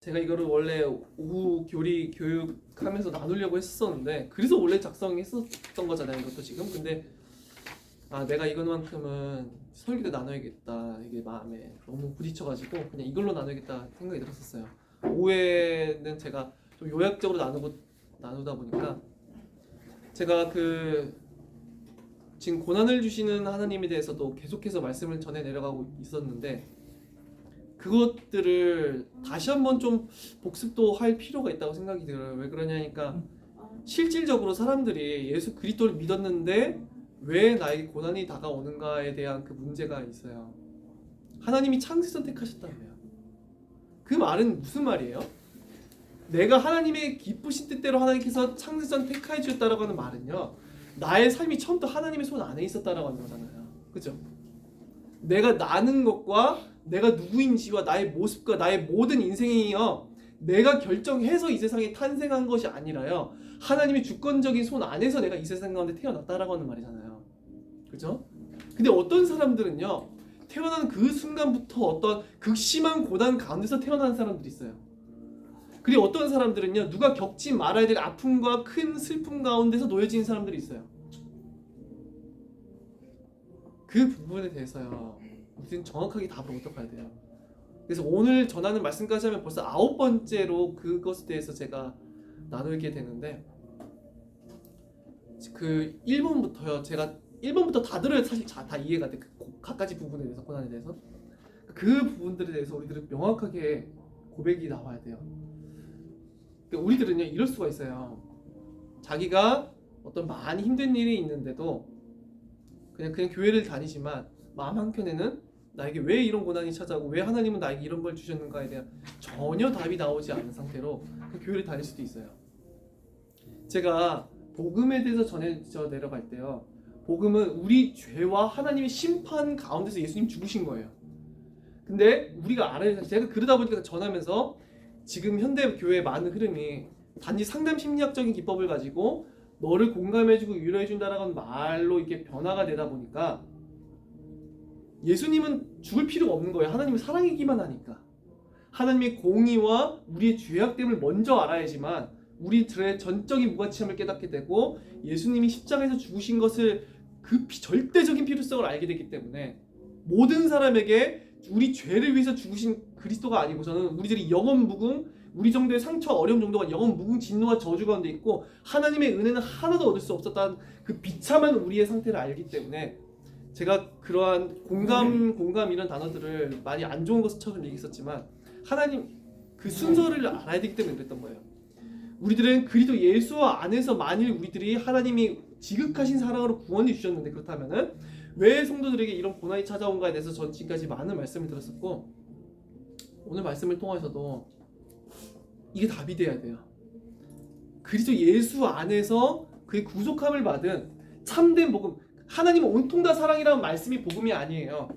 제가 이거를 원래 오후 교리 교육하면서 나누려고 했었는데 그래서 원래 작성했었던 거잖아요 이것도 지금. 근데 내가 이것만큼은 설교 때 나눠야겠다, 이게 마음에 너무 부딪혀가지고 그냥 이걸로 나눠야겠다 생각이 들었었어요. 오후에는 제가 좀 요약적으로 나누다 보니까 제가 지금 고난을 주시는 하나님에 대해서도 계속해서 말씀을 전해 내려가고 있었는데 그것들을 다시 한번 좀 복습도 할 필요가 있다고 생각이 들어요. 왜 그러냐니까 실질적으로 사람들이 예수 그리스도를 믿었는데 왜 나에게 고난이 다가오는가에 대한 그 문제가 있어요. 하나님이 창세 선택하셨다고요. 그 말은 무슨 말이에요? 내가 하나님의 기쁘신 뜻대로 하나님께서 창세 선택해 주셨다라고 하는 말은요, 나의 삶이 처음부터 하나님의 손 안에 있었다라고 하는 거잖아요. 그죠? 내가 나는 것과 내가 누구인지와 나의 모습과 나의 모든 인생이요, 내가 결정해서 이 세상에 탄생한 것이 아니라요, 하나님의 주권적인 손 안에서 내가 이 세상 가운데 태어났다라고 하는 말이잖아요. 그죠? 근데 어떤 사람들은요, 태어난 그 순간부터 어떤 극심한 고난 가운데서 태어난 사람들이 있어요. 그리고 어떤 사람들은요, 누가 겪지 말아야 될 아픔과 큰 슬픔 가운데서 놓여진 사람들이 있어요. 그 부분에 대해서요, 우리는 정확하게 답을 얻어가야 돼요. 그래서 오늘 전하는 말씀까지 하면 벌써 9번째로 그것에 대해서 제가 나누게 되는데, 그 1번부터요, 제가 1번부터 다 들어야 사실 다 이해가 돼. 각가지 부분에 대해서, 고난에 대해서. 그 부분들에 대해서 우리들은 명확하게 고백이 나와야 돼요. 우리들은요, 이럴 수가 있어요. 자기가 어떤 많이 힘든 일이 있는데도 그냥 교회를 다니지만 마음 한켠에는 나에게 왜 이런 고난이 찾아오고 왜 하나님은 나에게 이런 걸 주셨는가에 대한 전혀 답이 나오지 않은 상태로 그 교회를 다닐 수도 있어요. 제가 복음에 대해서 전해져 내려갈 때요, 복음은 우리 죄와 하나님의 심판 가운데서 예수님 죽으신 거예요. 근데 우리가 알아야, 제가 그러다 보니까 전하면서 지금 현대 교회의 많은 흐름이 단지 상담 심리학적인 기법을 가지고 너를 공감해주고 위로해준다라는 말로 이렇게 변화가 되다 보니까 예수님은 죽을 필요가 없는 거예요. 하나님은 사랑이기만 하니까. 하나님의 공의와 우리의 죄악됨을 먼저 알아야지만 우리들의 전적인 무가치함을 깨닫게 되고 예수님이 십자가에서 죽으신 것을 그 절대적인 필요성을 알게 됐기 때문에 모든 사람에게 우리 죄를 위해서 죽으신 그리스도가 아니고서는 우리들이 영원 무궁, 우리 정도의 상처 어려움 정도가 영원 무궁 진노와 저주 가운데 있고 하나님의 은혜는 하나도 얻을 수 없었다는 그 비참한 우리의 상태를 알기 때문에 제가 그러한 공감 이런 단어들을 많이 안 좋은 것처럼 얘기했었지만 하나님 그 순서를 알아야 되기 때문에 그랬던 거예요. 우리들은 그리스도 예수 안에서 만일 우리들이 하나님이 지극하신 사랑으로 구원해 주셨는데, 그렇다면은 왜 성도들에게 이런 고난이 찾아온가에 대해서 전 지금까지 많은 말씀을 들었었고, 오늘 말씀을 통해서도 이게 답이 돼야 돼요. 그리스도 예수 안에서 그의 구속함을 받은 참된 복음, 하나님은 온통 다 사랑이라는 말씀이 복음이 아니에요.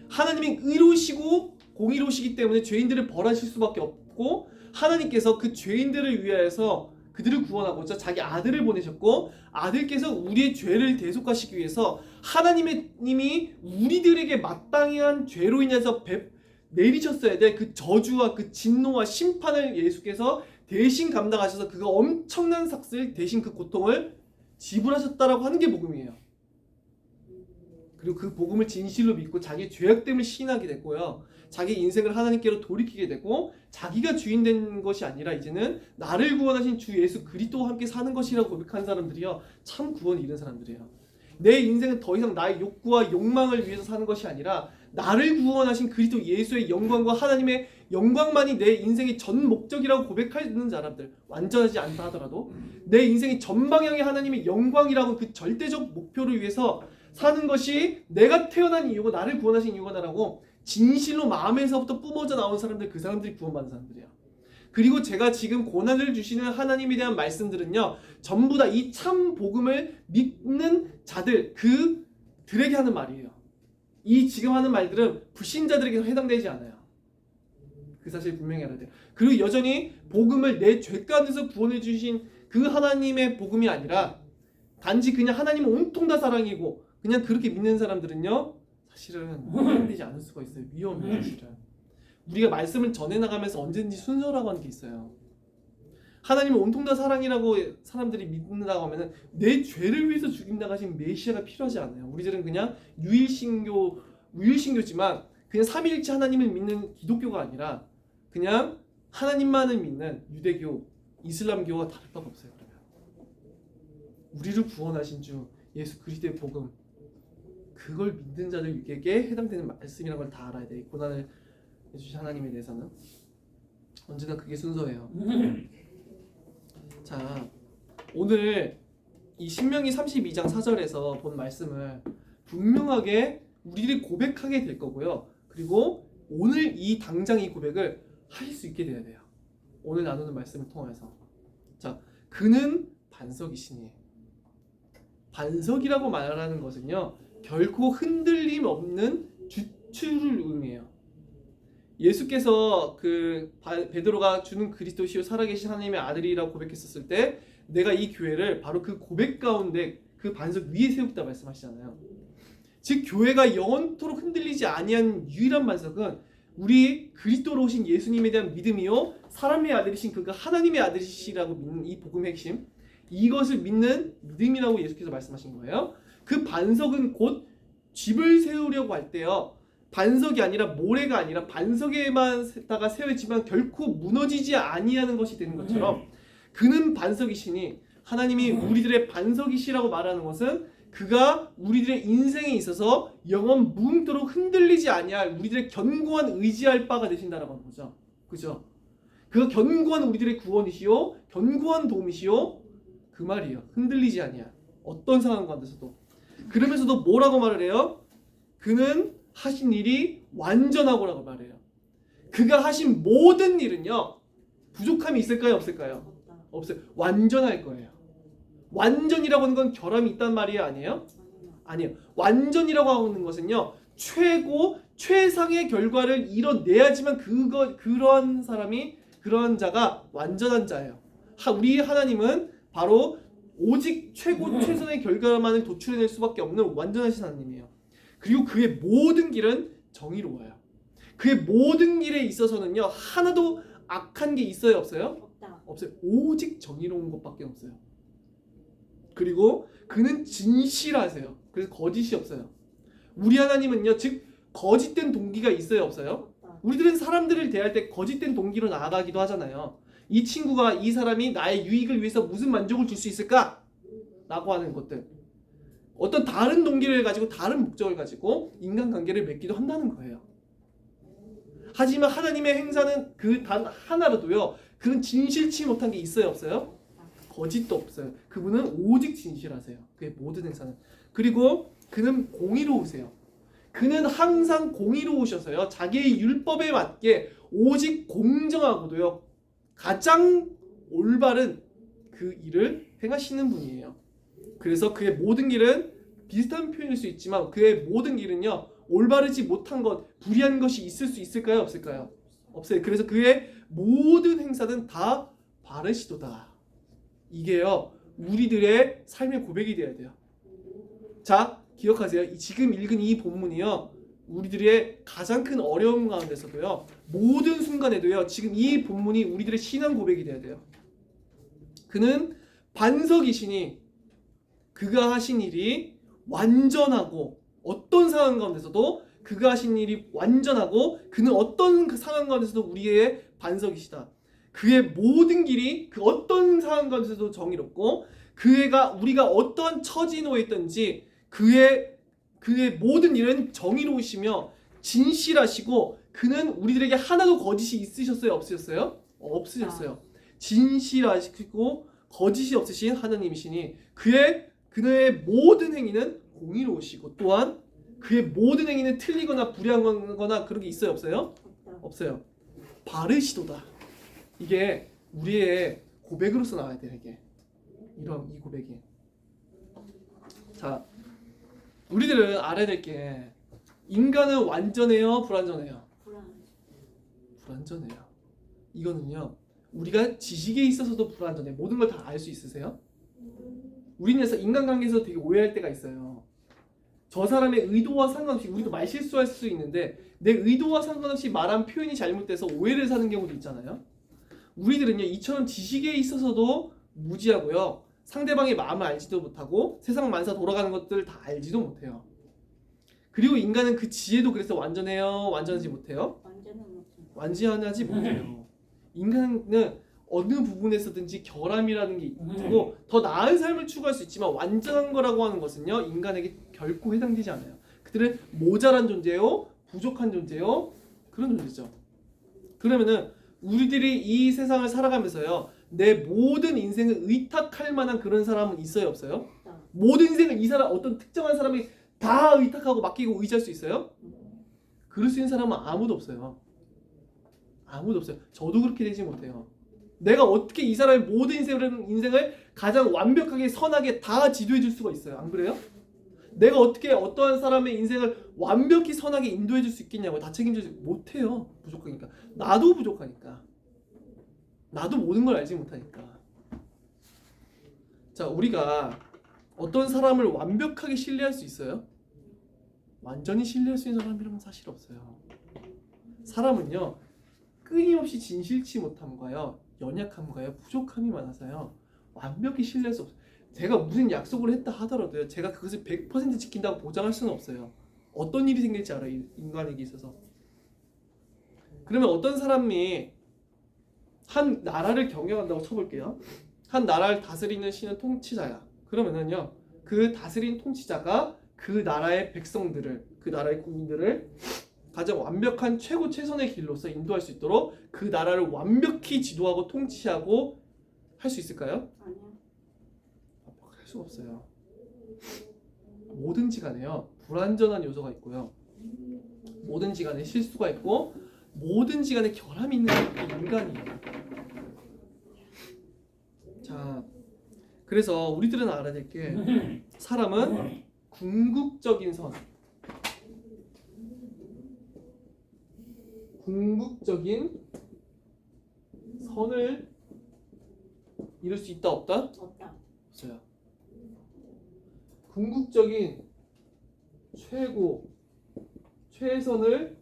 하나님이 의로우시고 공의로우시기 때문에 죄인들을 벌하실 수밖에 없고, 하나님께서 그 죄인들을 위하여서 그들을 구원하고자 자기 아들을 보내셨고, 아들께서 우리의 죄를 대속하시기 위해서 하나님이 우리들에게 마땅히 한 죄로 인해서 내리셨어야 될 그 저주와 그 진노와 심판을 예수께서 대신 감당하셔서 그가 엄청난 삭슬 대신 그 고통을 지불하셨다라고 하는 게 복음이에요. 그리고 그 복음을 진실로 믿고 자기의 죄악됨을 시인하게 됐고요, 자기 인생을 하나님께로 돌이키게 되고 자기가 주인 된 것이 아니라 이제는 나를 구원하신 주 예수 그리스도와 함께 사는 것이라고 고백하는 사람들이요, 참 구원을 잃은 사람들이에요. 내 인생은 더 이상 나의 욕구와 욕망을 위해서 사는 것이 아니라 나를 구원하신 그리스도 예수의 영광과 하나님의 영광만이 내 인생의 전 목적이라고 고백하는 사람들, 완전하지 않다 하더라도 내 인생의 전 방향이 하나님의 영광이라고 그 절대적 목표를 위해서 사는 것이 내가 태어난 이유고 나를 구원하신 이유가라고 진실로 마음에서부터 뿜어져 나온 사람들, 그 사람들이 구원받은 사람들이야. 그리고 제가 지금 고난을 주시는 하나님에 대한 말씀들은요, 전부 다 이 참 복음을 믿는 자들, 그들에게 하는 말이에요. 이 지금 하는 말들은 불신자들에게 해당되지 않아요. 그 사실 분명히 알아야 돼요. 그리고 여전히 복음을 내 죄 가운데서 구원해 주신 그 하나님의 복음이 아니라 단지 그냥 하나님은 온통 다 사랑이고 그냥 그렇게 믿는 사람들은요, 사실은 해당되지 않을 수가 있어요. 위험해요. 사실은 우리가 말씀을 전해나가면서 언제든지 순서라고 하는 게 있어요. 하나님은 온통 다 사랑이라고 사람들이 믿는다고 하면은 내 죄를 위해서 죽인다고 하신 메시아가 필요하지 않아요. 우리들은 그냥 유일신교지만 그냥 삼위일체 하나님을 믿는 기독교가 아니라 그냥 하나님만을 믿는 유대교, 이슬람교와 다를 바가 없어요. 그러면 우리를 구원하신 주 예수 그리스도의 복음, 그걸 믿는 자들에게 해당되는 말씀이라는 걸 다 알아야 돼. 고난을 해주신 하나님에 대해서는 언제나 그게 순서예요. 자, 오늘 이 신명기 32장 4절에서 본 말씀을 분명하게 우리들이 고백하게 될 거고요. 그리고 오늘 이 당장 이 고백을 하실 수 있게 돼야 돼요. 오늘 나누는 말씀을 통해서. 자, 그는 반석이시니. 반석이라고 말하는 것은요, 결코 흔들림 없는 주추를 의미해요. 예수께서 베드로가 주는 그리스도시요 살아계신 하나님의 아들이라고 고백했었을 때 내가 이 교회를 바로 그 고백 가운데 그 반석 위에 세우겠다 말씀하시잖아요. 즉 교회가 영원토록 흔들리지 아니한 유일한 반석은 우리 그리스도로 오신 예수님에 대한 믿음이요 사람의 아들이신 그가 하나님의 아들이시라고 믿는 이 복음의 핵심, 이것을 믿는 믿음이라고 예수께서 말씀하신 거예요. 그 반석은 곧 집을 세우려고 할 때요, 반석이 아니라 모래가 아니라 반석에만다가 세워지만 결코 무너지지 아니하는 것이 되는 것처럼 그는 반석이시니, 하나님이 우리들의 반석이시라고 말하는 것은 그가 우리들의 인생에 있어서 영원 무궁토록 흔들리지 아니할 우리들의 견고한 의지할 바가 되신다라고 하는 거죠. 그죠? 그가 견고한 우리들의 구원이시요 견고한 도움이시요, 그 말이에요. 흔들리지 아니할 어떤 상황 가운데서도. 그러면서도 뭐라고 말을 해요? 그는 하신 일이 완전하고라고 말해요. 그가 하신 모든 일은요, 부족함이 있을까요? 없을까요? 없어요. 완전할 거예요. 완전이라고 하는 건 결함이 있단 말이 아니에요? 아니에요. 완전이라고 하는 것은요, 최상의 결과를 이뤄내야지만 그러한 사람이, 그러한 자가 완전한 자예요. 우리 하나님은 바로 오직 최선의 결과만을 도출해낼 수밖에 없는 완전하신 하나님이에요. 그리고 그의 모든 길은 정의로워요. 그의 모든 길에 있어서는요, 하나도 악한 게 있어요? 없어요? 없어요. 오직 정의로운 것밖에 없어요. 그리고 그는 진실하세요. 그래서 거짓이 없어요. 우리 하나님은요, 즉 거짓된 동기가 있어요? 없어요? 우리들은 사람들을 대할 때 거짓된 동기로 나아가기도 하잖아요. 이 친구가, 이 사람이 나의 유익을 위해서 무슨 만족을 줄 수 있을까? 라고 하는 것들, 어떤 다른 동기를 가지고 다른 목적을 가지고 인간관계를 맺기도 한다는 거예요. 하지만 하나님의 행사는 그 단 하나라도요, 그는 진실치 못한 게 있어요? 없어요? 거짓도 없어요. 그분은 오직 진실하세요. 그의 모든 행사는. 그리고 그는 공의로우세요. 그는 항상 공의로우셔서요, 자기의 율법에 맞게 오직 공정하고도요 가장 올바른 그 일을 행하시는 분이에요. 그래서 그의 모든 길은, 비슷한 표현일 수 있지만 그의 모든 길은요, 올바르지 못한 것, 불의한 것이 있을 수 있을까요? 없을까요? 없어요. 그래서 그의 모든 행사는 다 바르시도다. 이게요, 우리들의 삶의 고백이 되어야 돼요. 자, 기억하세요. 지금 읽은 이 본문이요, 우리들의 가장 큰 어려움 가운데서도요, 모든 순간에도요, 지금 이 본문이 우리들의 신앙 고백이 되어야 돼요. 그는 반석이시니 그가 하신 일이 완전하고, 어떤 상황 가운데서도 그가 하신 일이 완전하고, 그는 어떤 상황 가운데서도 우리의 반석이시다. 그의 모든 길이 그 어떤 상황 가운데서도 정의롭고, 우리가 어떤 처지에 놓여 있든지 그의 모든 일은 정의로우시며 진실하시고, 그는 우리들에게 하나도 거짓이 있으셨어요? 없으셨어요? 없으셨어요. 진실하시고 거짓이 없으신 하나님이시니 그의 모든 행위는 공의로우시고, 또한 그의 모든 행위는 틀리거나 불의한 거나 그런 게 있어요? 없어요? 없어요. 바르시도다. 이게 우리의 고백으로서 나와야 돼요. 이게 이 고백이. 자, 우리들은 알아야 될 게, 인간은 완전해요? 불완전해요? 불완전해요. 이거는요, 우리가 지식에 있어서도 불완전해. 모든 걸 다 알 수 있으세요? 우리는 인간관계에서 되게 오해할 때가 있어요. 저 사람의 의도와 상관없이 우리도 말 실수할 수 있는데 내 의도와 상관없이 말한 표현이 잘못돼서 오해를 사는 경우도 있잖아요. 우리들은요 이처럼 지식에 있어서도 무지하고요. 상대방의 마음을 알지도 못하고 세상 만사 돌아가는 것들 다 알지도 못해요. 그리고 인간은 그 지혜도 그래서 완전해요? 완전하지 못해요? 완전하지 못해요. 인간은 어느 부분에서든지 결함이라는 게 있고 더 나은 삶을 추구할 수 있지만 완전한 거라고 하는 것은요 인간에게 결코 해당되지 않아요. 그들은 모자란 존재요, 부족한 존재요, 그런 존재죠. 그러면은 우리들이 이 세상을 살아가면서요 내 모든 인생을 의탁할 만한 그런 사람은 있어요, 없어요? 모든 인생을 이 사람 어떤 특정한 사람이 다 의탁하고 맡기고 의지할 수 있어요? 그럴 수 있는 사람은 아무도 없어요. 아무도 없어요. 저도 그렇게 되지 못해요. 내가 어떻게 이 사람의 모든 인생을 가장 완벽하게 선하게 다 지도해 줄 수가 있어요. 안 그래요? 내가 어떻게 어떠한 사람의 인생을 완벽히 선하게 인도해 줄 수 있겠냐고. 다 책임지지 못해요. 부족하니까. 나도 부족하니까. 나도 모든 걸 알지 못하니까. 자, 우리가 어떤 사람을 완벽하게 신뢰할 수 있어요? 완전히 신뢰할 수 있는 사람이라면 사실 없어요. 사람은요 끊임없이 진실치 못함과요 연약함과요 부족함이 많아서요 완벽히 신뢰할 수 없어요. 제가 무슨 약속을 했다 하더라도요 제가 그것을 100% 지킨다고 보장할 수는 없어요. 어떤 일이 생길지 알아요, 인간에게 있어서. 그러면 어떤 사람이 한 나라를 경영한다고 쳐볼게요. 한 나라를 다스리는 신은 통치자야. 그러면은요 그 다스린 통치자가 그 나라의 백성들을, 그 나라의 국민들을 가장 완벽한 최고 최선의 길로서 인도할 수 있도록 그 나라를 완벽히 지도하고 통치하고 할 수 있을까요? 아니요. 할 수가 없어요. 뭐든지 간에요 불완전한 요소가 있고요 뭐든지 간에 실수가 있고 뭐든지 간에 결함이 있는 게 인간이에요. 자, 그래서 우리들은 알아야 될 게 사람은 궁극적인 선, 궁극적인 선을 이룰 수 있다 없다? 없다. 없어요. 궁극적인 최고 최선을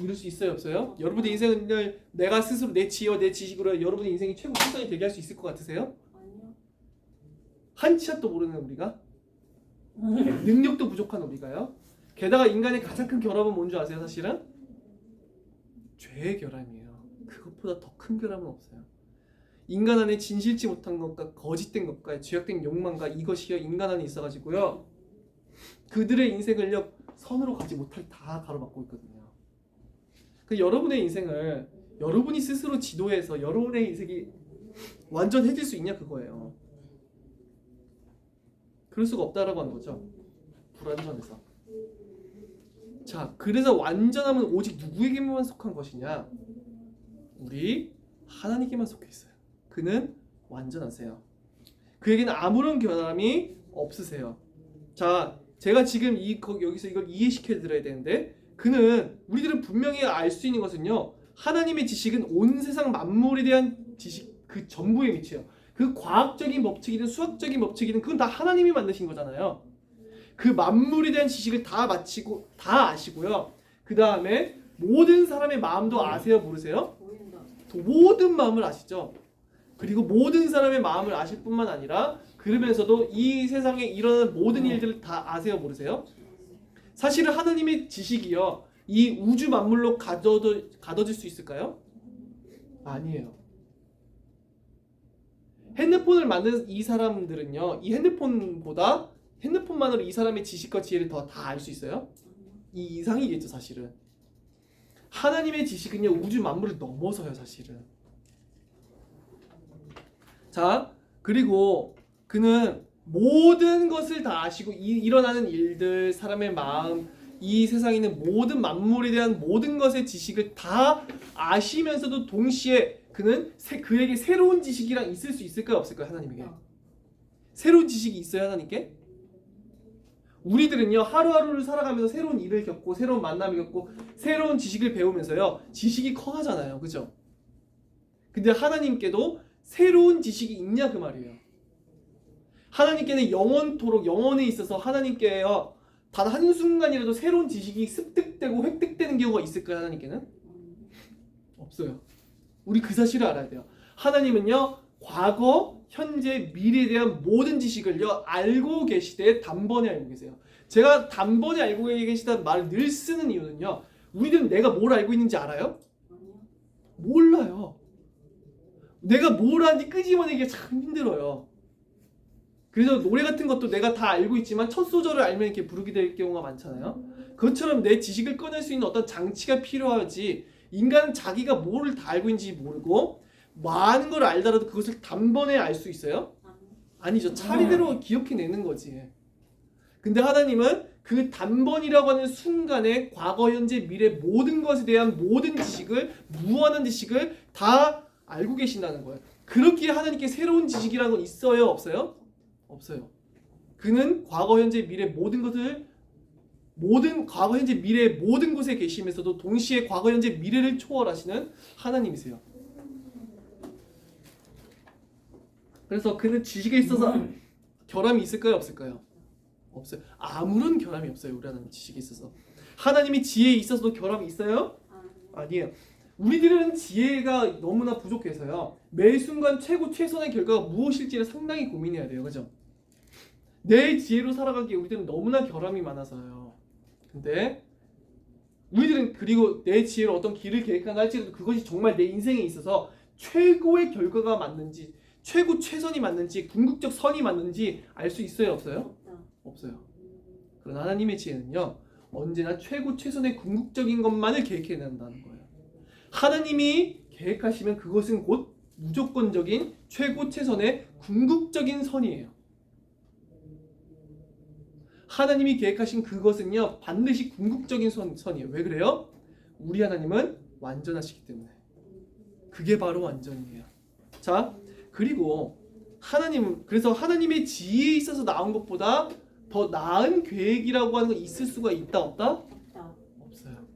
이룰 수 있어요 없어요? 여러분의 인생을 내가 스스로 내 지혜와 내 지식으로 여러분의 인생이 최고 최선이 되게 할 수 있을 것 같으세요? 아니요. 한 치 앞도 모르는 우리가? 능력도 부족한 우리가요? 게다가 인간의 가장 큰 결함은 뭔지 아세요 사실은? 죄의 결함이에요. 그것보다 더 큰 결함은 없어요. 인간 안에 진실치 못한 것과 거짓된 것과 죄악된 욕망과 이것이요 인간 안에 있어가지고요 그들의 인생을요 선으로 가지 못할 다 가로막고 있거든요. 그 여러분의 인생을 여러분이 스스로 지도해서 여러분의 인생이 완전해질 수 있냐 그거예요. 그럴 수가 없다라고 하는 거죠. 불완전해서. 자, 그래서 완전함은 오직 누구에게만 속한 것이냐? 우리 하나님께만 속해 있어요. 그는 완전하세요. 그에게는 아무런 결함이 없으세요. 자, 제가 지금 여기서 이걸 이해시켜 드려야 되는데 그는 우리들은 분명히 알 수 있는 것은요. 하나님의 지식은 온 세상 만물에 대한 지식 그 전부에 미쳐요. 그 과학적인 법칙이든 수학적인 법칙이든 그건 다 하나님이 만드신 거잖아요. 그 만물에 대한 지식을 다 마치고 다 아시고요. 그 다음에 모든 사람의 마음도 아세요, 모르세요? 보인다. 모든 마음을 아시죠. 그리고 모든 사람의 마음을 아실 뿐만 아니라 그러면서도 이 세상에 일어나는 모든 일들을 다 아세요, 모르세요? 사실은 하나님의 지식이요 이 우주 만물로 가둬질 수 있을까요? 아니에요. 핸드폰을 만든 이 사람들은요 이 핸드폰만으로 이 사람의 지식과 지혜를 더 다 알 수 있어요? 이 이상이겠죠 사실은. 하나님의 지식은요 우주 만물을 넘어서요 사실은. 자, 그리고 그는 모든 것을 다 아시고 일어나는 일들, 사람의 마음, 이 세상에 있는 모든 만물에 대한 모든 것의 지식을 다 아시면서도 동시에 그에게 새로운 지식이랑 있을 수 있을까요? 없을까요? 하나님에게 새로운 지식이 있어요 하나님께? 우리들은요 하루하루를 살아가면서 새로운 일을 겪고 새로운 만남을 겪고 새로운 지식을 배우면서요 지식이 커가잖아요, 그죠? 근데 하나님께도 새로운 지식이 있냐 그 말이에요. 하나님께는 영원토록 영원에 있어서 하나님께요 단 한순간이라도 새로운 지식이 습득되고 획득되는 경우가 있을까요? 하나님께는? 없어요. 우리 그 사실을 알아야 돼요. 하나님은요, 과거, 현재, 미래에 대한 모든 지식을요 알고 계시되 단번에 알고 계세요. 제가 단번에 알고 계시다는 말을 늘 쓰는 이유는요, 우리들은 내가 뭘 알고 있는지 알아요? 몰라요. 내가 뭘 하는지 끄집어내기가 참 힘들어요. 그래서 노래 같은 것도 내가 다 알고 있지만 첫 소절을 알면 이렇게 부르게 될 경우가 많잖아요. 그것처럼 내 지식을 꺼낼 수 있는 어떤 장치가 필요하지, 인간은 자기가 뭐를 다 알고 있는지 모르고 많은 걸 알더라도 그것을 단번에 알 수 있어요? 아니죠. 차례대로 기억해내는 거지. 근데 하나님은 그 단번이라고 하는 순간에 과거, 현재, 미래 모든 것에 대한 모든 지식을, 무한한 지식을 다 알고 계신다는 거예요. 그렇기에 하나님께 새로운 지식이라는 건 있어요? 없어요? 없어요. 그는 과거, 현재, 미래 모든 것을, 과거, 현재, 미래 모든 곳에 계시면서도 동시에 과거, 현재, 미래를 초월하시는 하나님이세요. 그래서 그는 지식에 있어서 결함이 있을까요? 없을까요? 없어요. 아무런 결함이 없어요. 우리 하나님 지식에 있어서. 하나님이 지혜에 있어서도 결함이 있어요? 아니에요. 우리들은 지혜가 너무나 부족해서요, 매 순간 최고 최선의 결과가 무엇일지를 상당히 고민해야 돼요. 그죠? 내 지혜로 살아가기에 우리들은 너무나 결함이 많아서요. 근데 우리들은 그리고 내 지혜로 어떤 길을 계획한다 할지라도 그것이 정말 내 인생에 있어서 최고의 결과가 맞는지, 최고 최선이 맞는지, 궁극적 선이 맞는지 알 수 있어요? 없어요? 없어요. 그러나 하나님의 지혜는요, 언제나 최고 최선의 궁극적인 것만을 계획해낸다는 거예요. 하나님이 계획하시면 그것은 곧 무조건적인 최고 최선의 궁극적인 선이에요. 하나님이 계획하신 그것은요 반드시 궁극적인 선이에요. 왜 그래요? 우리 하나님은 완전하시기 때문에. 그게 바로 완전이에요. 자, 그리고 그래서 하나님의 지혜에 있어서 나온 것보다 더 나은 계획이라고 하는 건 있을 수가 있다 없다? 없어요.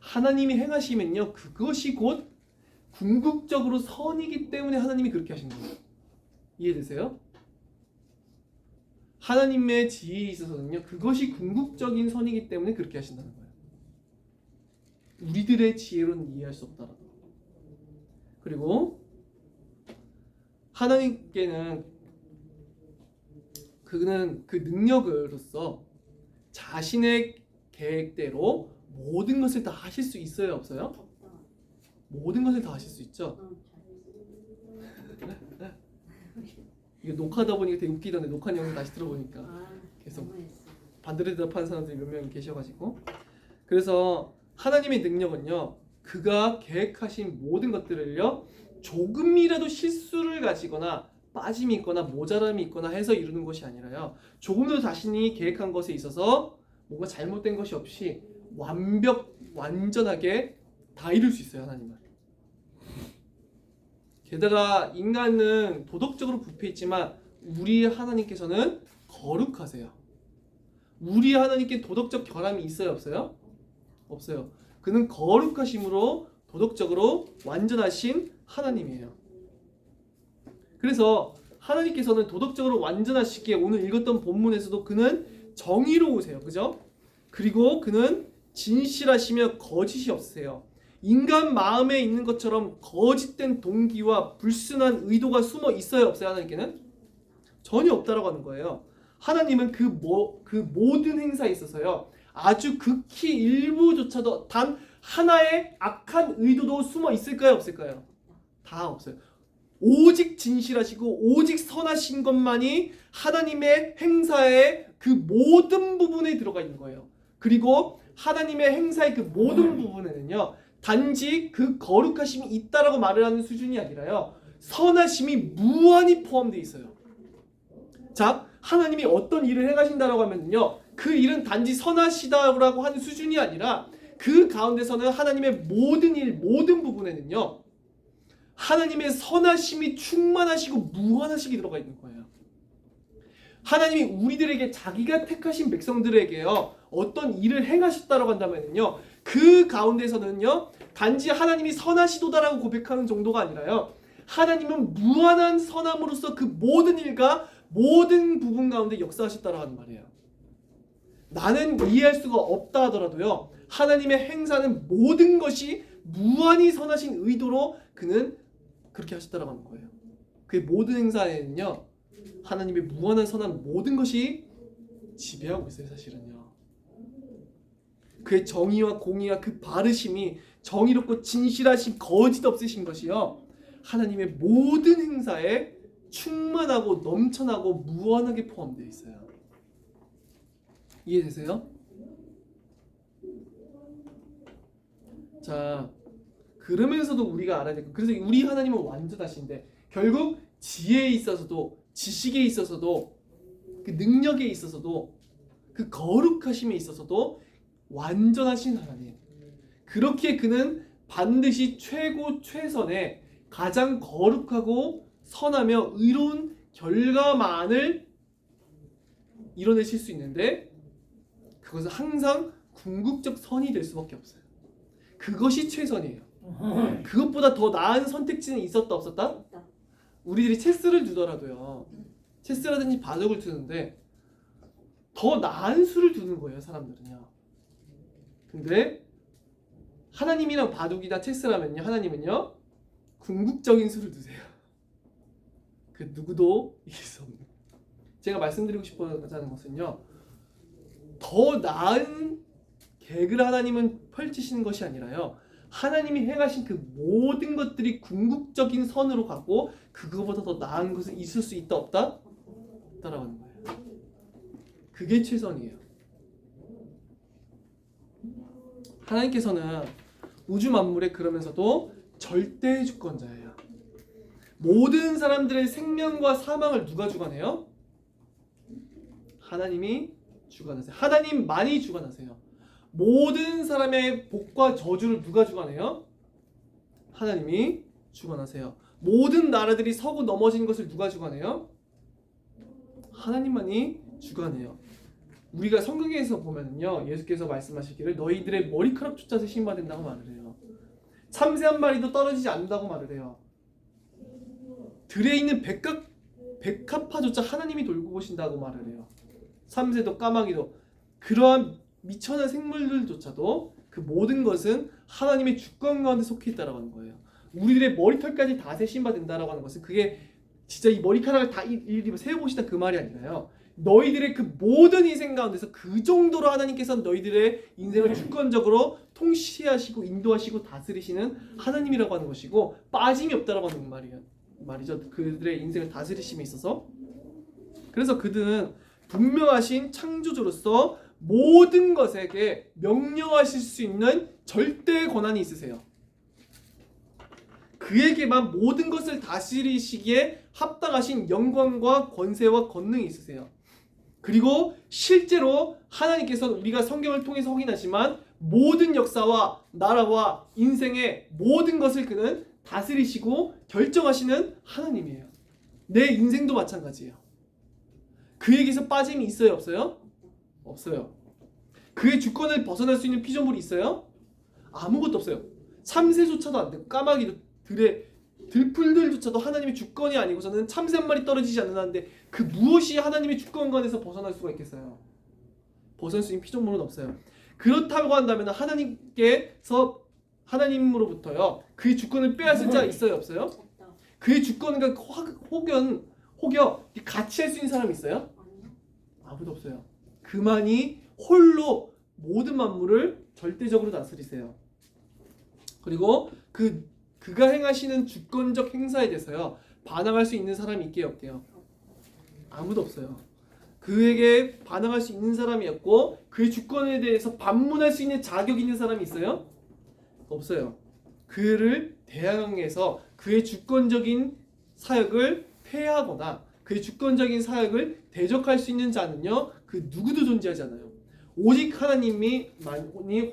하나님이 행하시면요 그것이 곧 궁극적으로 선이기 때문에 하나님이 그렇게 하신 거예요. 이해되세요? 하나님의 지혜에 있어서는요 그것이 궁극적인 선이기 때문에 그렇게 하신다는 거예요. 우리들의 지혜로는 이해할 수 없다라고. 그리고 하나님께는 그는 그 능력으로서 자신의 계획대로 모든 것을 다 하실 수 있어요? 없어요? 모든 것을 다 하실 수 있죠. 이게 녹화하다 보니까 되게 웃기던데, 녹화 내용을 다시 들어보니까 계속 반대로 대답하는 사람들이 몇 명 계셔가지고. 그래서 하나님의 능력은요 그가 계획하신 모든 것들을요 조금이라도 실수를 가지거나 빠짐이 있거나 모자람이 있거나 해서 이루는 것이 아니라요, 조금도 자신이 계획한 것에 있어서 뭔가 잘못된 것이 없이 완전하게 다 이룰 수 있어요. 하나님은. 게다가 인간은 도덕적으로 부패했지만 우리 하나님께서는 거룩하세요. 우리 하나님께 도덕적 결함이 있어요? 없어요? 없어요. 그는 거룩하심으로 도덕적으로 완전하신 하나님이에요. 그래서 하나님께서는 도덕적으로 완전하시기에 오늘 읽었던 본문에서도 그는 정의로우세요. 그죠? 그리고 그는 진실하시며 거짓이 없으세요. 인간 마음에 있는 것처럼 거짓된 동기와 불순한 의도가 숨어 있어요? 없어요? 하나님께는? 전혀 없다라고 하는 거예요. 하나님은 그 모든 행사에 있어서요 아주 극히 일부조차도 단 하나의 악한 의도도 숨어 있을까요? 없을까요? 다 없어요. 오직 진실하시고 오직 선하신 것만이 하나님의 행사의 그 모든 부분에 들어가 있는 거예요. 그리고 하나님의 행사의 그 모든 부분에는요 단지 그 거룩하심이 있다라고 말을 하는 수준이 아니라요 선하심이 무한히 포함되어 있어요. 자, 하나님이 어떤 일을 행하신다라고 하면요 그 일은 단지 선하시다라고 하는 수준이 아니라 그 가운데서는 하나님의 모든 일, 모든 부분에는요 하나님의 선하심이 충만하시고 무한하시게 들어가 있는 거예요. 하나님이 우리들에게 자기가 택하신 백성들에게요 어떤 일을 행하셨다라고 한다면요 그 가운데서는요 단지 하나님이 선하시도다라고 고백하는 정도가 아니라요 하나님은 무한한 선함으로써 그 모든 일과 모든 부분 가운데 역사하셨다라고 하는 말이에요. 나는 이해할 수가 없다 하더라도요, 하나님의 행사는 모든 것이 무한히 선하신 의도로 그는 그렇게 하셨다라고 하는 거예요. 그의 모든 행사에는요, 하나님의 무한한 선한 모든 것이 지배하고 있어요. 사실은요, 그의 정의와 공의와 그 바르심이 정의롭고 진실하신 거짓 없으신 것이요, 하나님의 모든 행사에 충만하고 넘쳐나고 무한하게 포함되어 있어요. 이해되세요? 자, 그러면서도 우리가 알아야 될 거, 그래서 우리 하나님은 완전하신데 결국 지혜에 있어서도, 지식에 있어서도, 그 능력에 있어서도, 그 거룩하심에 있어서도 완전하신 하나님, 그렇게 그는 반드시 최고 최선의 가장 거룩하고 선하며 의로운 결과만을 이뤄내실 수 있는데, 그것은 항상 궁극적 선이 될 수밖에 없어요. 그것이 최선이에요. 그것보다 더 나은 선택지는 있었다 없었다? 우리들이 체스를 두더라도요, 체스라든지 바둑을 두는데 더 나은 수를 두는 거예요, 사람들은요. 근데 하나님이랑 바둑이나 체스라면요, 하나님은요 궁극적인 수를 두세요. 그 누구도 이길 수 없는. 제가 말씀드리고 싶어하는 것은요, 더 나은 계획을 하나님은 펼치시는 것이 아니라요, 하나님이 행하신 그 모든 것들이 궁극적인 선으로 가고 그거보다 더 나은 것은 있을 수 있다 없다? 없다라는 거예요. 그게 최선이에요. 하나님께서는 우주 만물에 그러면서도 절대 주권자예요. 모든 사람들의 생명과 사망을 누가 주관해요? 하나님이 주관하세요. 하나님만이 주관하세요. 모든 사람의 복과 저주를 누가 주관해요? 하나님이 주관하세요. 모든 나라들이 서고 넘어진 것을 누가 주관해요? 하나님만이 주관해요. 우리가 성경에서 보면요, 예수께서 말씀하시기를 너희들의 머리카락조차 세심받는다고 말을 해요. 참새 한 마리도 떨어지지 않는다고 말을 해요. 들에 있는 백합화조차 하나님이 돌고 보신다고 말을 해요. 참새도 까마귀도, 그러한 미천한 생물들조차도 그 모든 것은 하나님의 주권 가운데 속해 있다라고 하는 거예요. 우리들의 머리털까지 다 세심받는다라고 하는 것은 그게 진짜 이 머리카락을 다 일일이 세어보시다 그 말이 아니라요, 너희들의 그 모든 인생 가운데서 그 정도로 하나님께서는 너희들의 인생을 주권적으로 통치하시고 인도하시고 다스리시는 하나님이라고 하는 것이고, 빠짐이 없다라고 하는 말이죠. 그들의 인생을 다스리심에 있어서. 그래서 그들은 분명하신 창조주로서 모든 것에게 명령하실 수 있는 절대 권한이 있으세요. 그에게만 모든 것을 다스리시기에 합당하신 영광과 권세와 권능이 있으세요. 그리고 실제로 하나님께서는 우리가 성경을 통해서 확인하지만 모든 역사와 나라와 인생의 모든 것을 그는 다스리시고 결정하시는 하나님이에요. 내 인생도 마찬가지예요. 그에게서 빠짐이 있어요, 없어요? 없어요. 그의 주권을 벗어날 수 있는 피조물이 있어요? 아무것도 없어요. 참새조차도 안 되고 까마귀도, 들풀들조차도 하나님의 주권이 아니고서는 참새 한 마리 떨어지지 않는다는데 그 무엇이 하나님의 주권관에서 벗어날 수가 있겠어요? 벗어날 수 있는 피조물은 없어요. 그렇다고 한다면 하나님으로부터요 그의 주권을 빼앗을 자가 있어요, 없어요? 그의 주권과 혹여 같이 할 수 있는 사람이 있어요? 아무도 없어요. 그만이 홀로 모든 만물을 절대적으로 다스리세요. 그리고 그가 행하시는 주권적 행사에 대해서요 반항할 수 있는 사람이 있게 없게요? 아무도 없어요. 그에게 반항할 수 있는 사람이 없고 그의 주권에 대해서 반문할 수 있는 자격이 있는 사람이 있어요? 없어요. 그를 대항해서 그의 주권적인 사역을 폐하거나 그의 주권적인 사역을 대적할 수 있는 자는요 그 누구도 존재하지 않아요. 오직 하나님이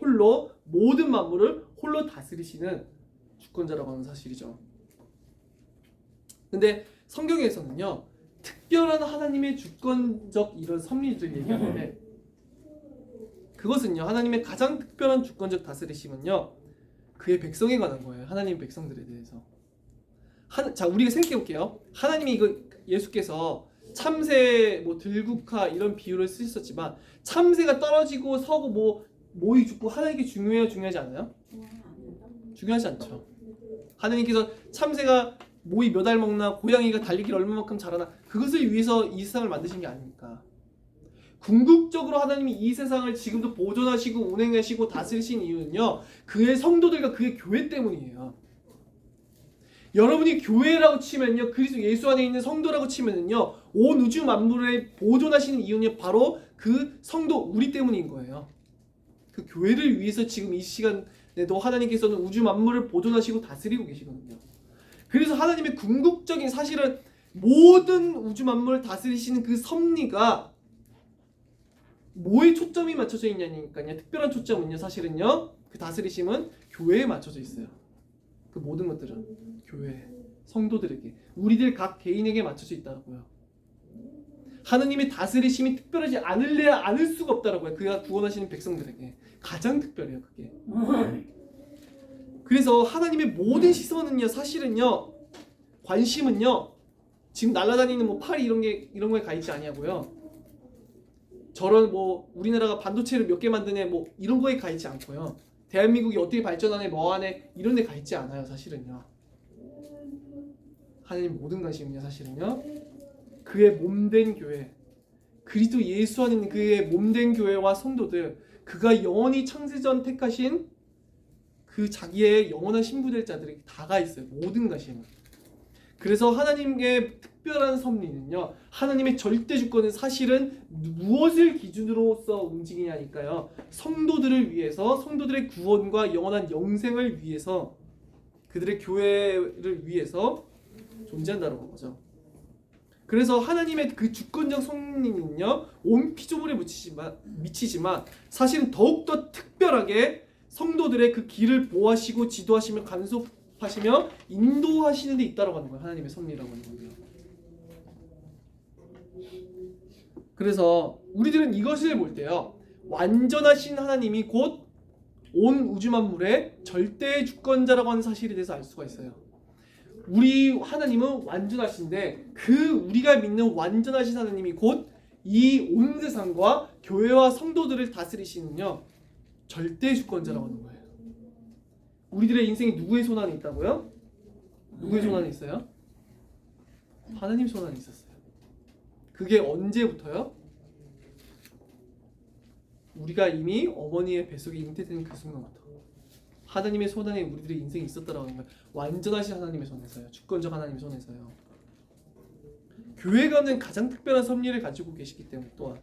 홀로 모든 만물을 홀로 다스리시는 주권자라고 하는 사실이죠. 근데 성경에서는요 특별한 하나님의 주권적 이런 섭리를 얘기하는데, 그것은요 하나님의 가장 특별한 주권적 다스리심은요 그의 백성에 관한 거예요. 하나님 백성들에 대해서. 자, 우리가 생각해 볼게요. 하나님이 예수께서 참새 뭐 들국화 이런 비유를 쓰셨지만 참새가 떨어지고 서고 뭐 모이 죽고 하나님께 중요해요? 중요하지 않아요? 중요하지 않죠. 하나님께서 참새가 모이 몇 알 먹나 고양이가 달리기를 얼마만큼 잘하나 그것을 위해서 이 세상을 만드신 게 아닙니까? 궁극적으로 하나님이 이 세상을 지금도 보존하시고 운행하시고 다스리신 이유는요 그의 성도들과 그의 교회 때문이에요. 여러분이 교회라고 치면요 그리스도 예수 안에 있는 성도라고 치면은요 온 우주 만물을 보존하시는 이유는 바로 그 성도 우리 때문인 거예요. 그 교회를 위해서 지금 이 시간에도 하나님께서는 우주 만물을 보존하시고 다스리고 계시거든요. 그래서 하나님의 궁극적인 사실은 모든 우주 만물을 다스리시는 그 섭리가 뭐에 초점이 맞춰져 있냐니까요. 특별한 초점은요 사실은요 그 다스리심은 교회에 맞춰져 있어요. 그 모든 것들은 교회, 성도들에게, 우리들 각 개인에게 맞춰져 있다고요. 하느님의 다스리심이 특별하지 않을래야 않을 수가 없다라고요. 그가 구원하시는 백성들에게 가장 특별해요. 그게. 그래서 하나님의 모든 시선은요, 사실은요, 관심은요, 지금 날아다니는 뭐 파리 이런 거에 가 있지 아니하고요. 저런 뭐 우리나라가 반도체를 몇 개 만드네 뭐 이런 거에 가 있지 않고요. 대한민국이 어떻게 발전하네 뭐 하네 이런 데 가 있지 않아요. 사실은요. 하나님 모든 관심은요 사실은요 그의 몸된 교회 그리스도 예수 안에 있는 그의 몸된 교회와 성도들 그가 영원히 창세전 택하신 그 자기의 영원한 신부될 자들이 다가 있어요. 모든 관심은. 그래서 하나님의 특별한 섭리는요 하나님의 절대 주권은 사실은 무엇을 기준으로서 움직이냐니까요 성도들을 위해서 성도들의 구원과 영원한 영생을 위해서 그들의 교회를 위해서 존재한다는 거죠. 그래서 하나님의 그 주권적 섭리는요 온 피조물에 미치지만 사실은 더욱더 특별하게 성도들의 그 길을 보호하시고 지도하시며 간섭하시며 인도하시는 데 있다고 하는 거예요. 하나님의 섭리라고 하는 거예요. 그래서 우리들은 이것을 볼 때요 완전하신 하나님이 곧 온 우주 만물의 절대 주권자라고 하는 사실에 대해서 알 수가 있어요. 우리 하나님은 완전하신데 그 우리가 믿는 완전하신 하나님이 곧 이 온 세상과 교회와 성도들을 다스리시는요 절대 주권자라고 하는 거예요. 우리들의 인생이 누구의 손 안에 있다고요? 누구의 손 안에 있어요? 하나님 손 안에 있었어요. 그게 언제부터요? 우리가 이미 어머니의 뱃속에 잉태된 그 순간부터 하나님의 손 안에 우리들의 인생이 있었다라고 하는 거예요. 완전하신 하나님의 손에서요. 주권적 하나님의 손에서요. 교회가는 가장 특별한 섭리를 가지고 계시기 때문에 또한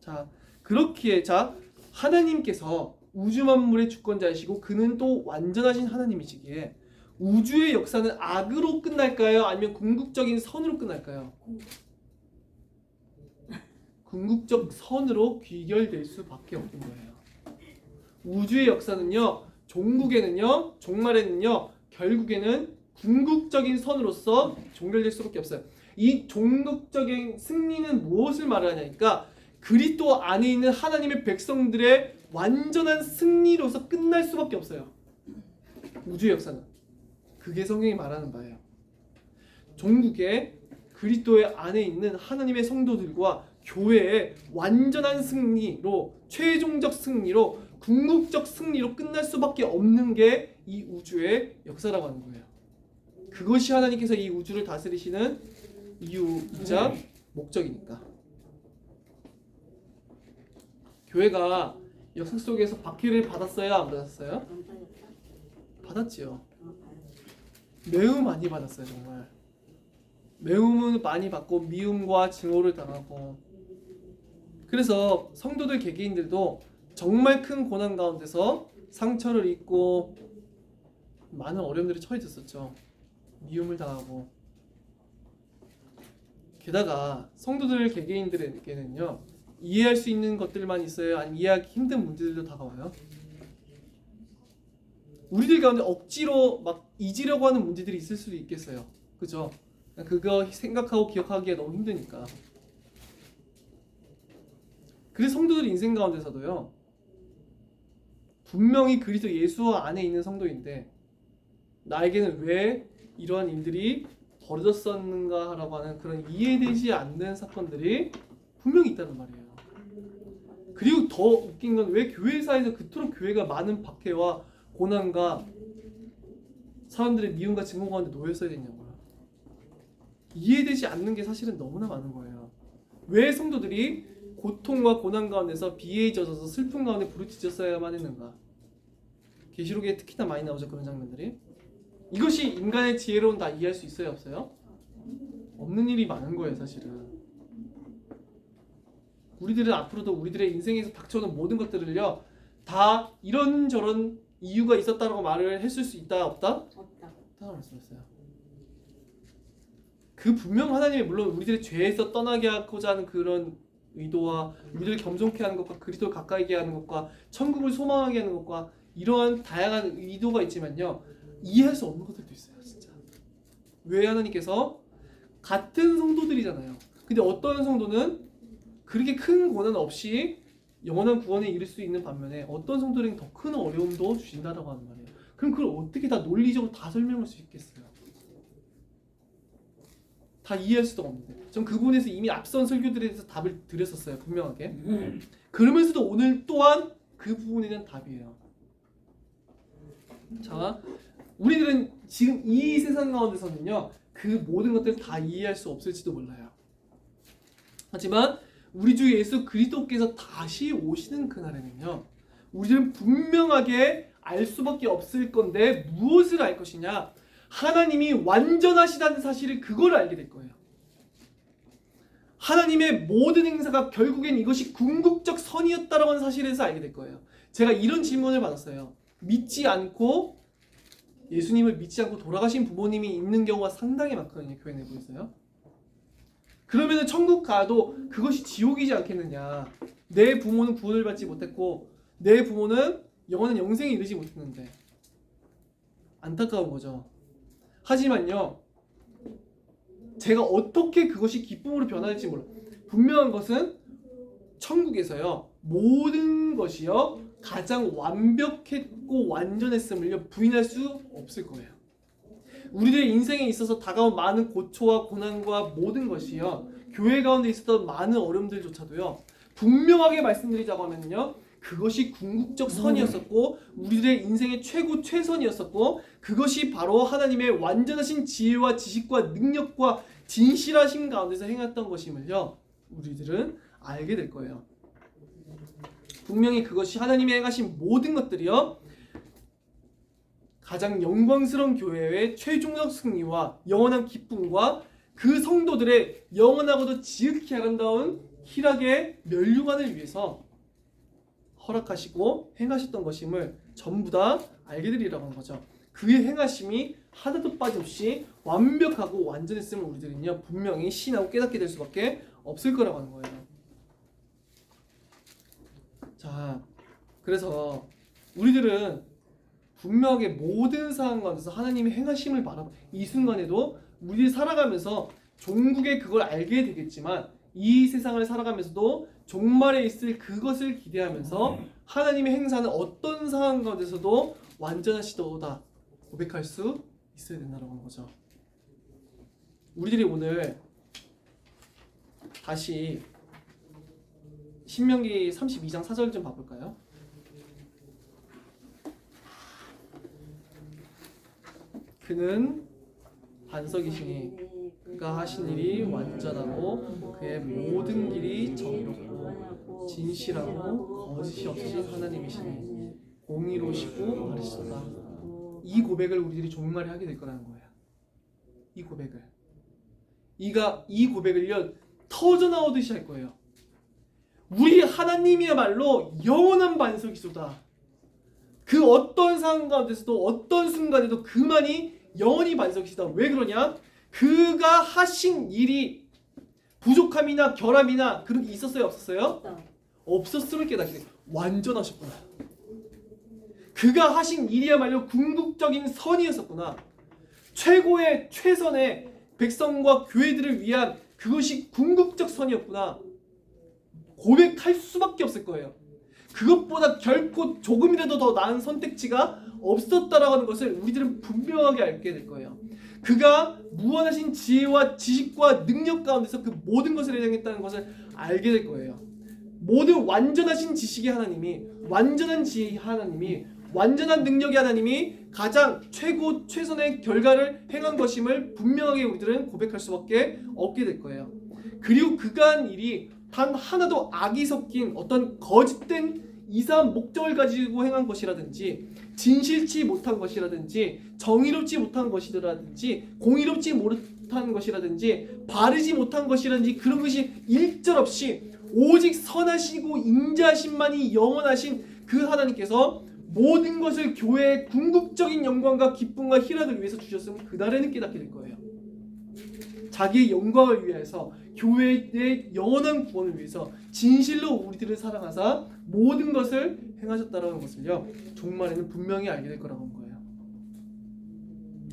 자 그렇기에 하나님께서 우주 만물의 주권자이시고 그는 또 완전하신 하나님이시기에 우주의 역사는 악으로 끝날까요? 아니면 궁극적인 선으로 끝날까요? 궁극적 선으로 귀결될 수밖에 없는 거예요. 우주의 역사는요, 종말에는요, 결국에는 궁극적인 선으로서 종결될 수밖에 없어요. 이 종극적인 승리는 무엇을 말하냐니까 그리스도 안에 있는 하나님의 백성들의 완전한 승리로서 끝날 수밖에 없어요. 우주의 역사는. 그게 성경이 말하는 바예요. 종국에 그리스도의 안에 있는 하나님의 성도들과 교회의 완전한 승리로 최종적 승리로 궁극적 승리로 끝날 수밖에 없는 게 이 우주의 역사라고 하는 거예요. 그것이 하나님께서 이 우주를 다스리시는 이유이자 목적이니까. 교회가 역사 속에서 박해를 받았어요? 안 받았어요? 받았지요. 매우 많이 받았어요. 정말. 매우 많이 받고 미움과 증오를 당하고 그래서 성도들 개개인들도 정말 큰 고난 가운데서 상처를 입고 많은 어려움들이 처해졌었죠. 미움을 당하고 게다가 성도들 개개인들에게는요 이해할 수 있는 것들만 있어요? 아니면 이해하기 힘든 문제들도 다가와요? 우리들 가운데 억지로 막 잊으려고 하는 문제들이 있을 수도 있겠어요. 그죠? 그거 생각하고 기억하기가 너무 힘드니까. 그래서 성도들 인생 가운데서도요 분명히 그리스도 예수 안에 있는 성도인데 나에게는 왜 이러한 일들이 벌어졌었는가라고 하는 그런 이해되지 않는 사건들이 분명히 있다는 말이에요. 그리고 더 웃긴 건 왜 교회사에서 그토록 교회가 많은 박해와 고난과 사람들의 미움과 증오 가운데 놓였어야 됐냐고요. 이해되지 않는 게 사실은 너무나 많은 거예요. 왜 성도들이 고통과 고난 가운데서 비애에 젖어서 슬픔 가운데 부르짖었어야만 했는가? 계시록에 특히나 많이 나오죠, 그런 장면들이. 이것이 인간의 지혜로는 다 이해할 수 있어요, 없어요? 없는 일이 많은 거예요, 사실은. 우리들은 앞으로도 우리들의 인생에서 닥쳐오는 모든 것들을요, 다 이런저런 이유가 있었다라고 말을 했을 수 있다, 없다? 없다. 없다고 말씀했어요. 그 분명 하나님이 물론 우리들의 죄에서 떠나게 하고자 하는 그런 의도와 우리를 겸손케 하는 것과 그리스도를 가까이 하는 것과 천국을 소망하게 하는 것과 이러한 다양한 의도가 있지만요, 이해할 수 없는 것들도 있어요, 진짜. 왜 하나님께서 같은 성도들이잖아요. 근데 어떤 성도는 그렇게 큰 고난 없이 영원한 구원에 이를 수 있는 반면에 어떤 성도들은 더 큰 어려움도 주신다라고 하는 말이에요. 그럼 그걸 어떻게 다 논리적으로 다 설명할 수 있겠어요? 다 이해할 수도 없는데. 전 그 부분에서 이미 앞선 설교들에 대해서 답을 드렸었어요, 분명하게. 그러면서도 오늘 또한 그 부분에 대한 답이에요. 자, 우리들은 지금 이 세상 가운데서는요, 그 모든 것들을 다 이해할 수 없을지도 몰라요. 하지만 우리 주 예수 그리스도께서 다시 오시는 그날에는요, 우리들은 분명하게 알 수밖에 없을 건데 무엇을 알 것이냐? 하나님이 완전하시다는 사실을 그걸 알게 될 거예요. 하나님의 모든 행사가 결국엔 이것이 궁극적 선이었다라고 하는 사실에서 알게 될 거예요. 제가 이런 질문을 받았어요. 믿지 않고 예수님을 믿지 않고 돌아가신 부모님이 있는 경우가 상당히 많거든요, 교회 내부에서요. 그러면은 천국 가도 그것이 지옥이지 않겠느냐? 내 부모는 구원을 받지 못했고 내 부모는 영원한 영생에 이르지 못했는데 안타까운 거죠. 하지만요, 제가 어떻게 그것이 기쁨으로 변할지 몰라요. 분명한 것은 천국에서요, 모든 것이요 가장 완벽했고 완전했음을요 부인할 수 없을 거예요. 우리들의 인생에 있어서 다가온 많은 고초와 고난과 모든 것이요, 교회 가운데 있었던 많은 어려움들조차도요, 분명하게 말씀드리자고 하면요, 그것이 궁극적 선이었었고 우리들의 인생의 최고 최선이었었고 그것이 바로 하나님의 완전하신 지혜와 지식과 능력과 진실하심 가운데서 행했던 것임을요 우리들은 알게 될 거예요. 분명히 그것이 하나님이 행하신 모든 것들이요 가장 영광스러운 교회의 최종적 승리와 영원한 기쁨과 그 성도들의 영원하고도 지극히 아름다운 희락의 면류관을 위해서 허락하시고 행하셨던 것임을 전부 다 알게 되리라고 하는 거죠. 그의 행하심이 하나도 빠짐없이 완벽하고 완전했음을 우리들은요 분명히 신하고 깨닫게 될 수밖에 없을 거라고 하는 거예요. 자, 그래서 우리들은 분명하게 모든 상황 가운데서 하나님의 행하심을 바라봐 이 순간에도 우리들이 살아가면서 종국에 그걸 알게 되겠지만 이 세상을 살아가면서도 종말에 있을 그것을 기대하면서 하나님의 행사는 어떤 상황 가운데서도 완전하시도다 고백할 수 있어야 된다는 거죠. 우리들이 오늘 다시 신명기 32장 4절 좀 봐볼까요? 그는 반석이시니 그가 하신 일이 완전하고 그의 모든 길이 정의롭고 진실하고 거짓이 없으신 하나님이시니 공의로우시고 바르시도다. 이 고백을 우리들이 종말에 하게 될 거라는 거예요. 이 고백을 이 고백을요 터져나오듯이 할 거예요. 우리 하나님이야말로 영원한 반석이시도다. 그 어떤 상황 가운데서도 어떤 순간에도 그만이 영원히 반석이시다. 왜 그러냐? 그가 하신 일이 부족함이나 결함이나 그런 게 있었어요? 없었어요? 없었음을 깨닫게 돼요. 완전하셨구나. 그가 하신 일이야말로 궁극적인 선이었었구나. 최고의 최선의 백성과 교회들을 위한 그것이 궁극적 선이었구나. 고백할 수밖에 없을 거예요. 그것보다 결코 조금이라도 더 나은 선택지가 없었다라고 하는 것을 우리들은 분명하게 알게 될 거예요. 그가 무한하신 지혜와 지식과 능력 가운데서 그 모든 것을 해당했다는 것을 알게 될 거예요. 모든 완전하신 지식의 하나님이, 완전한 지혜의 하나님이, 완전한 능력의 하나님이 가장 최고 최선의 결과를 행한 것임을 분명하게 우리들은 고백할 수밖에 없게 될 거예요. 그리고 그가 한 일이 단 하나도 악이 섞인 어떤 거짓된 이상한 목적을 가지고 행한 것이라든지, 진실치 못한 것이라든지, 정의롭지 못한 것이라든지, 공의롭지 못한 것이라든지, 바르지 못한 것이라든지, 그런 것이 일절 없이 오직 선하시고 인자하심만이 영원하신 그 하나님께서 모든 것을 교회의 궁극적인 영광과 기쁨과 희락을 위해서 주셨음을 그날에는 깨닫게 될 거예요. 자기의 영광을 위해서, 교회의 영원한 구원을 위해서 진실로 우리들을 사랑하사 모든 것을 행하셨다는 것을요, 종말에는 분명히 알게 될 거라고 한 거예요.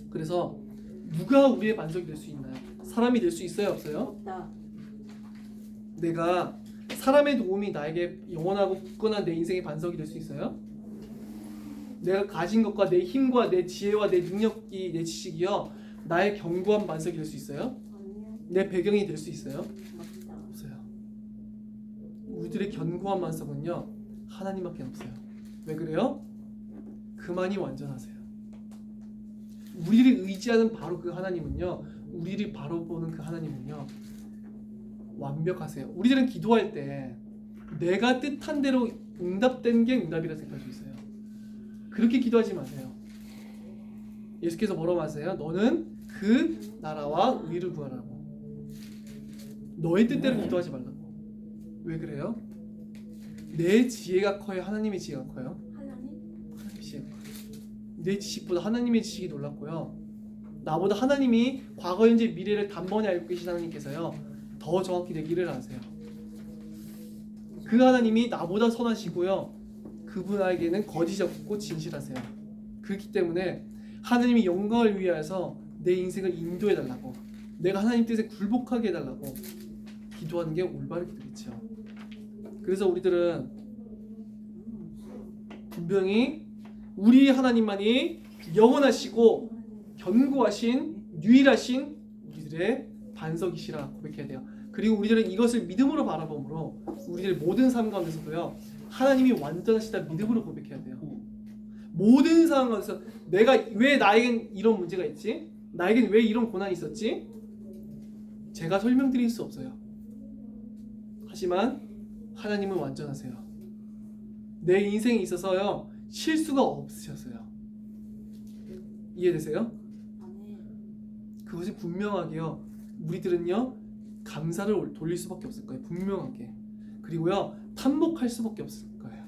그래서 누가 우리의 반석이 될 수 있나요? 사람이 될 수 있어요, 없어요? 없다. 내가 사람의 도움이 나에게 영원하고 굳건한 내 인생의 반석이 될 수 있어요? 내가 가진 것과 내 힘과 내 지혜와 내 능력이, 내 지식이요, 나의 견고한 반석이 될 수 있어요? 아니요. 내 배경이 될 수 있어요? 없다. 없어요. 우리들의 견고한 반석은요, 하나님밖에 없어요. 왜 그래요? 그만이 완전하세요. 우리를 의지하는 바로 그 하나님은요, 우리를 바로 보는 그 하나님은요, 완벽하세요. 우리들은 기도할 때 내가 뜻한 대로 응답된 게 응답이라 생각할 수 있어요. 그렇게 기도하지 마세요. 예수께서 뭐라고 하세요? 너는 그 나라와 의를 구하라고. 너의 뜻대로 기도하지 말라고. 왜 그래요? 내 지혜가 커요? 하나님의 지혜가 커요? 하나님의 지혜가 커요. 내 지식보다 하나님의 지식이 놀랍고요, 나보다 하나님이 과거, 현재, 미래를 단번에 알고 계신 하나님께서요, 더 정확히 내 길을 아세요. 그 하나님이 나보다 선하시고요, 그분에게는 거짓이 없고 진실하세요. 그렇기 때문에 하나님이 영광을 위하여서 내 인생을 인도해달라고, 내가 하나님 뜻에 굴복하게 해달라고 기도하는 게 올바르게 되겠죠. 그래서 우리들은 분명히 우리 하나님만이 영원하시고 견고하신 유일하신 우리들의 반석이시라 고백해야 돼요. 그리고 우리들은 이것을 믿음으로 바라봄으로 우리들 모든 삶 가운데서도요, 하나님이 완전하시다 믿음으로 고백해야 돼요. 모든 상황 가운데서 내가 왜 나에겐 이런 문제가 있지? 나에겐 왜 이런 고난이 있었지? 제가 설명드릴 수 없어요. 하지만 하나님은 완전하세요. 내 인생에 있어서요, 실수가 없으셨어요. 이해되세요? 그것이 분명하게요, 우리들은요, 감사를 돌릴 수밖에 없을 거예요. 분명하게. 그리고요, 탐복할 수밖에 없을 거예요.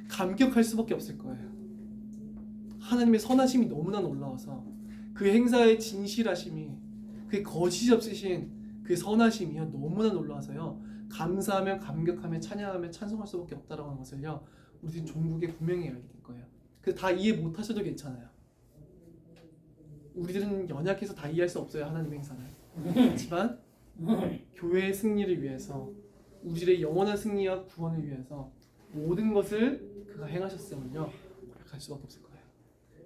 감격할 수밖에 없을 거예요. 하나님의 선하심이 너무나 놀라워서, 그 행사의 진실하심이, 그 거짓 없으신 그 선하심이요, 너무나 놀라워서요, 감사하며 감격하며 찬양하며 찬송할 수밖에 없다라고 하는 것을요, 우리 종국에 분명히 알게 될 거예요. 그래서 다 이해 못하셔도 괜찮아요. 우리들은 연약해서 다 이해할 수 없어요, 하나님의 행사는. 하지만 교회의 승리를 위해서, 우리들의 영원한 승리와 구원을 위해서 모든 것을 그가 행하셨음을요, 고백할 수밖에 없을 거예요.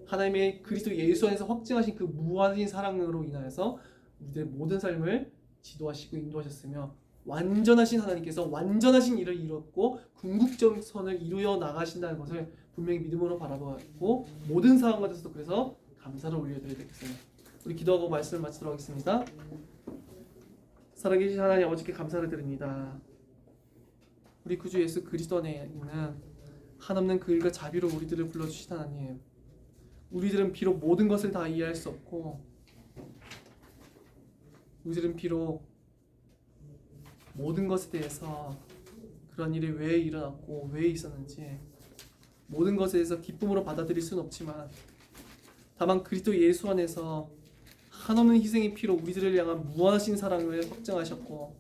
하나님의 그리스도 예수 안에서 확증하신 그 무한하신 사랑으로 인하여서 우리들의 모든 삶을 지도하시고 인도하셨으며, 완전하신 하나님께서 완전하신 일을 이뤘고 궁극적 선을 이루어 나가신다는 것을 분명히 믿음으로 바라보고, 모든 상황 가운데서도 그래서 감사를 올려드려야 되겠어요. 우리 기도하고 말씀을 마치도록 하겠습니다. 살아계신 하나님 아버지께 감사를 드립니다. 우리 구주 예수 그리스도 안에 있는 한없는 그 일과 자비로 우리들을 불러주신 하나님, 우리들은 비록 모든 것을 다 이해할 수 없고, 우리들은 비록 모든 것에 대해서 그런 일이 왜 일어났고 왜 있었는지 모든 것에 대해서 기쁨으로 받아들일 수는 없지만, 다만 그리스도 예수 안에서 한없는 희생의 피로 우리들을 향한 무한하신 사랑을 확증하셨고,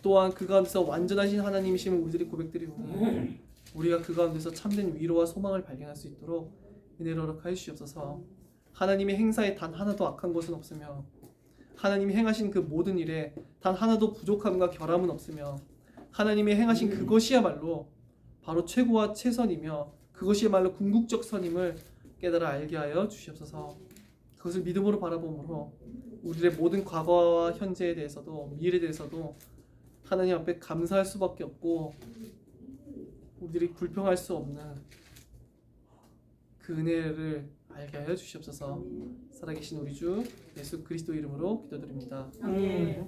또한 그 가운데서 완전하신 하나님이심을 우리들이 고백드리오니 우리가 그 가운데서 참된 위로와 소망을 발견할 수 있도록 은혜를 허락하여 주시옵소서. 하나님의 행사에 단 하나도 악한 것은 없으며, 하나님이 행하신 그 모든 일에 단 하나도 부족함과 결함은 없으며, 하나님이 행하신 그것이야말로 바로 최고와 최선이며, 그것이야말로 궁극적 선임을 깨달아 알게 하여 주시옵소서. 그것을 믿음으로 바라봄으로 우리의 모든 과거와 현재에 대해서도 미래에 대해서도 하나님 앞에 감사할 수밖에 없고 우리들이 불평할 수 없는 그 은혜를 알게 하여 주시옵소서. 살아계신 우리 주 예수 그리스도 이름으로 기도드립니다. 아멘.